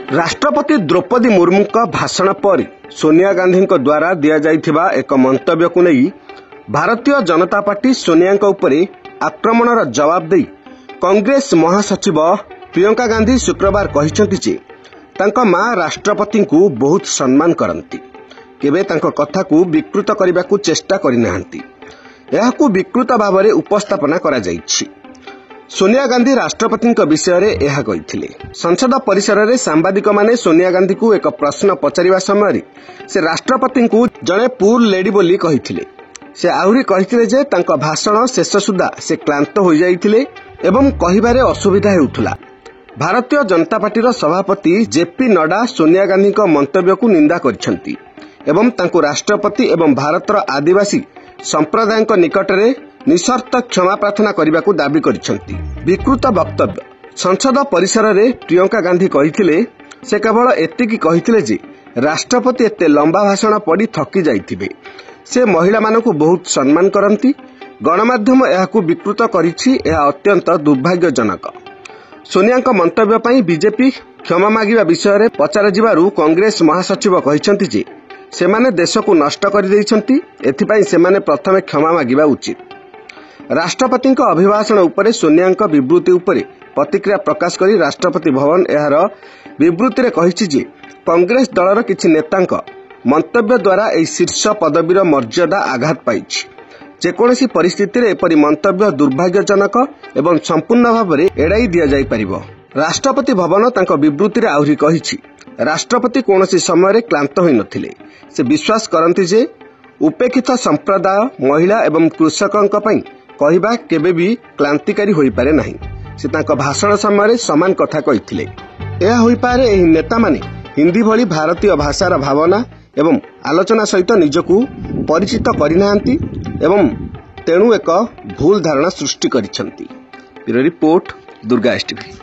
राष्ट्रपति द्रौपदी मुर्मू भाषण पर सोनिया गांधी द्वारा दि जाइथिबा एक मंतव्य को नहीं भारतीय जनता पार्टी सोनिया उपरे आक्रमणर जवाब दे कांग्रेस महासचिव प्रियंका गांधी शुक्रवार कहिसेंति जे तांका मां राष्ट्रपति को बहुत सम्मान करती केबे तांका कथा को विकृत करने को चेष्टा करिनाहांती एहाकू विकृत भाव में उपस्थापना करा जाइछि। सोनिया गांधी राष्ट्रपति विषय में यह कही संसद परिसर में सांबादिक माने सोनिया गांधी को एक प्रश्न पचारिबा समय से राष्ट्रपति को जड़े पुअर लेडी बोली कही से आहुरी कही जे तांका भाषण शेष सुधा से क्लांत हो जाइथिले एवं कहिबारे असुविधा हेउथुला। भारतीय जनता पार्टी सभापति जेपी नड्डा सोनिया गांधी मंतव्य को निंदा करिसेंति एवं तांको राष्ट्रपति एवं भारतर आदिवासी संप्रदाय निकट में निशर्त क्षमा प्रार्थना करने को दाबी करिसेंति। विकृत वक्तव्य संसद परिसर में प्रियंका गांधी कही से केवल एतिकी कही जे राष्ट्रपति एते लंबा भाषण पढ़ी थकी जाइथिबे से महिला मानकु बहुत सम्मान करती गणमाध्यम एहाकू विकृत करिछि यह अत्यंत दुर्भाग्यजनक। सोनिया मंतव्य पर बीजेपी क्षमा मागिबा विषय में पचराजिबारु कांग्रेस महासचिव कहिसेंति जे सेमाने देश को नष्ट कर देइछंती एथिपाई सेमाने प्रथमे क्षमा मागिबा उचित। राष्ट्रपति अभिभाषण उपरे सोनिया विवृत्ति उपरे प्रतिक्रिया प्रकाश करी राष्ट्रपति भवन एहार विवृत्ति रे कहिछि जे कांग्रेस दलर किछि नेतांक मंतव्य द्वारा एही शीर्ष पदवीर मर्यादा आघात पाइछि। जेकोसी परिस्थिति रे एपरि मंतव्य दुर्भाग्यजनक एवं संपूर्ण भाव में एड़ाई दिया जाई परिबो। राष्ट्रपति भवन तांको विवृत्ति रे आहुरी कहिछि राष्ट्रपति कोनोसी समय क्लांत होई नथिले से विश्वास करती जे उपेक्षित संप्रदाय महिला एवं कृषकों कहवा केबे भी क्लांतिकारी होई पारे नाही। से तांको भाषण समय समान कथा कहिथिले यह होई पारे एही नेता माने हिंदी भली भारतीय भाषार भावना एवं आलोचना सहित निजकू परिचित करिनाहांती एवं तेणु एक भूल धारणा सृष्टि करिसेंती। Bureau report Durga STV.